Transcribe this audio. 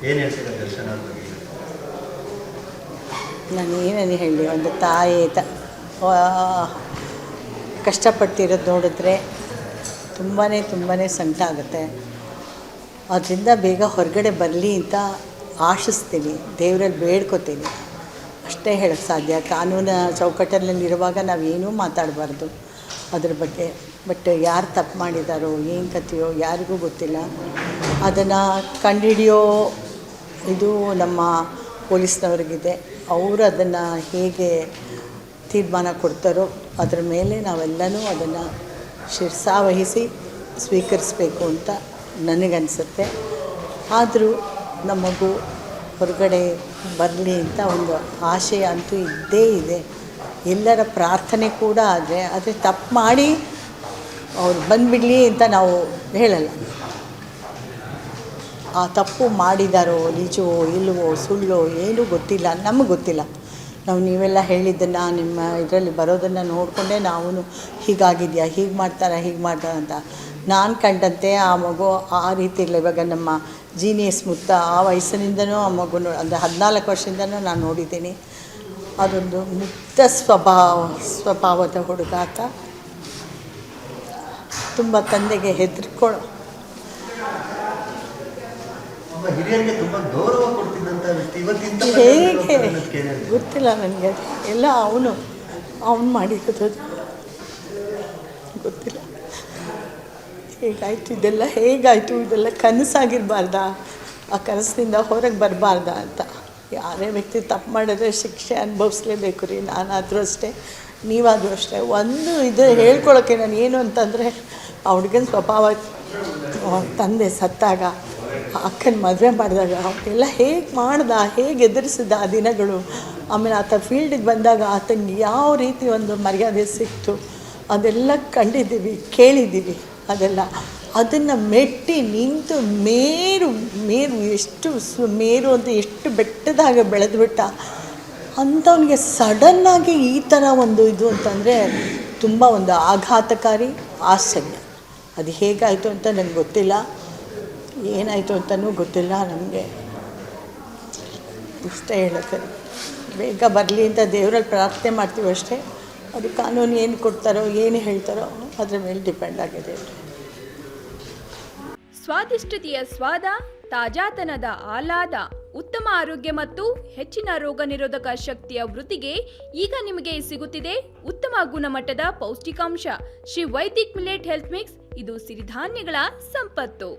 ಏನು ಹೇಳ್ತೀರಾ ದರ್ಶನ ಅವ್ರ ಬಗ್ಗೆ? ನಾನು ಏನನ್ನು ಹೇಳಿ, ಒಂದು ತಾಯಿ ಕಷ್ಟಪಡ್ತಿರೋದು ನೋಡಿದ್ರೆ ತುಂಬಾ ಸಂಕಟ ಆಗುತ್ತೆ. ಅದರಿಂದ ಬೇಗ ಹೊರಗಡೆ ಬರಲಿ ಅಂತ ಆಶಿಸ್ತೀನಿ, ದೇವರಲ್ಲಿ ಬೇಡ್ಕೋತೀನಿ. ಅಷ್ಟೇ ಹೇಳೋಕ್ಕೆ ಸಾಧ್ಯ. ಕಾನೂನು ಚೌಕಟ್ಟಲ್ಲಿರುವಾಗ ನಾವೇನೂ ಮಾತಾಡಬಾರ್ದು ಅದ್ರ ಬಗ್ಗೆ. ಬಟ್ ಯಾರು ತಪ್ಪು ಮಾಡಿದಾರೋ ಏನು ಕಥೆಯೋ ಯಾರಿಗೂ ಗೊತ್ತಿಲ್ಲ. ಅದನ್ನು ಕಂಡುಹಿಡಿಯೋ ಇದು ನಮ್ಮ ಪೊಲೀಸ್ನವ್ರಿಗಿದೆ. ಅವರು ಅದನ್ನು ಹೇಗೆ ತೀರ್ಮಾನ ಕೊಡ್ತಾರೋ ಅದರ ಮೇಲೆ ನಾವೆಲ್ಲನೂ ಅದನ್ನು ಶಿರಸಾವಹಿಸಿ ಸ್ವೀಕರಿಸಬೇಕು ಅಂತ ನನಗನ್ಸುತ್ತೆ. ಆದರೂ ನಮ್ಮ ಮಗು ಹೊರಗಡೆ ಬರಲಿ ಅಂತ ಒಂದು ಆಶಯ ಅಂತೂ ಇದ್ದೇ ಇದೆ. ಎಲ್ಲರ ಪ್ರಾರ್ಥನೆ ಕೂಡ ಆದರೆ ತಪ್ಪು ಮಾಡಿ ಅವ್ರು ಬಂದುಬಿಡಲಿ ಅಂತ ನಾವು ಹೇಳಲ್ಲ. ಆ ತಪ್ಪು ಮಾಡಿದಾರೋ ನಿಜವೋ ಇಲ್ಲವೋ ಸುಳ್ಳೋ ಏನೂ ಗೊತ್ತಿಲ್ಲ, ನಮಗೆ ಗೊತ್ತಿಲ್ಲ. ನೀವೆಲ್ಲ ಹೇಳಿದ್ದನ್ನು ನಿಮ್ಮ ಇದರಲ್ಲಿ ಬರೋದನ್ನು ನೋಡಿಕೊಂಡೇ ನಾವು ಹೀಗಾಗಿದೆಯಾ, ಹೀಗೆ ಮಾಡ್ತಾರೆ ಅಂತ ನಾನು ಕಂಡಂತೆ ಆ ಮಗು ಆ ರೀತಿ ಇಲ್ಲ. ಇವಾಗ ನಮ್ಮ ಜೀನಿಯಸ್ ಮುತ್ತ ಆ ವಯಸ್ಸಿನಿಂದನೂ ಆ ಮಗುನು ಅಂದರೆ 14 ವರ್ಷದಿಂದನೂ ನಾನು ನೋಡಿದ್ದೀನಿ. ಅದೊಂದು ಮುಕ್ತ ಸ್ವಭಾವದ ಹುಡುಗಾಟ. ತುಂಬ ತಂದೆಗೆ ಹೆದರ್ಕೊಳ್ಳೋ, ಹಿರಿಯರಿಗೆ ತುಂಬ ಗೌರವ ಕೊಡ್ತಿದ್ದಂಥ ವ್ಯಕ್ತಿ ಇವತ್ತಿಂದ ಹೇಗೆ ಗೊತ್ತಿಲ್ಲ ನನಗೆ. ಎಲ್ಲ ಅವನು ಮಾಡಿರೋದು ಗೊತ್ತಿಲ್ಲ. ಹೇಗಾಯಿತು ಇದೆಲ್ಲ ಕನಸಾಗಿರಬಾರ್ದಾ? ಆ ಕನಸಿನಿಂದ ಹೊರಗೆ ಬರಬಾರ್ದ ಅಂತ. ಯಾರೇ ವ್ಯಕ್ತಿ ತಪ್ಪು ಮಾಡಿದ್ರೆ ಶಿಕ್ಷೆ ಅನುಭವಿಸ್ಲೇಬೇಕು ರೀ. ನಾನಾದರೂ ಅಷ್ಟೇ, ನೀವಾದರೂ ಅಷ್ಟೇ. ಒಂದು ಇದು ಹೇಳ್ಕೊಳ್ಳೋಕ್ಕೆ ನಾನು ಏನು ಅಂತಂದರೆ, ಆ ಹುಡುಗನ ಸ್ವಭಾವ ತಂದೆ ಸತ್ತಾಗ ಅಕ್ಕನ ಮದುವೆ ಮಾಡಿದಾಗ ಅವನ್ನೆಲ್ಲ ಹೇಗೆ ಎದುರಿಸಿದ ಆ ದಿನಗಳು. ಆಮೇಲೆ ಆತ ಫೀಲ್ಡಿಗೆ ಬಂದಾಗ ಆತನಿಗೆ ಯಾವ ರೀತಿ ಒಂದು ಮರ್ಯಾದೆ ಸಿಕ್ತು ಅದೆಲ್ಲ ಕಂಡಿದ್ದೀವಿ, ಕೇಳಿದ್ದೀವಿ. ಅದನ್ನು ಮೆಟ್ಟಿ ನಿಂತು ಮೇರು ಎಷ್ಟು ಮೇರು ಅಂತ ಎಷ್ಟು ಬೆಟ್ಟದಾಗ ಬೆಳೆದುಬಿಟ್ಟ ಅಂಥವನಿಗೆ ಸಡನ್ನಾಗಿ ಈ ಥರ ಒಂದು ಇದು ಅಂತಂದರೆ ತುಂಬ ಒಂದು ಆಘಾತಕಾರಿ, ಆಶ್ಚರ್ಯ. ಅದು ಹೇಗಾಯಿತು ಅಂತ ನನಗೆ ಗೊತ್ತಿಲ್ಲ, ಏನಾಯಿತು ಅಂತಲೂ ಗೊತ್ತಿಲ್ಲ ನಮಗೆ. ಇಷ್ಟೇ ಹೇಳೋಕ್ಕೆ, ಬೇಗ ಬರಲಿ ಅಂತ ದೇವರಲ್ಲಿ ಪ್ರಾರ್ಥನೆ ಮಾಡ್ತೀವಿ ಅಷ್ಟೇ. ಅದು ಕಾನೂನು ಏನು ಕೊಡ್ತಾರೋ ಏನು ಹೇಳ್ತಾರೋ ಅದ್ರ ಮೇಲೆ ಡಿಪೆಂಡ್ ಆಗಿದೆ. ಸ್ವಾದಿಷ್ಟತೆಯ ಸ್ವಾದ, ತಾಜಾತನದ ಆಹ್ಲಾದ, ಉತ್ತಮ ಆರೋಗ್ಯ ಮತ್ತು ಹೆಚ್ಚಿನ ರೋಗ ನಿರೋಧಕ ಶಕ್ತಿಯ ವೃದ್ಧಿಗೆ ಈಗ ನಿಮಗೆ ಸಿಗುತ್ತಿದೆ ಉತ್ತಮ ಗುಣಮಟ್ಟದ ಪೌಷ್ಟಿಕಾಂಶ. Shri Vaidik millet health mix. ಇದು ಸಿರಿಧಾನ್ಯಗಳ ಸಂಪತ್ತು.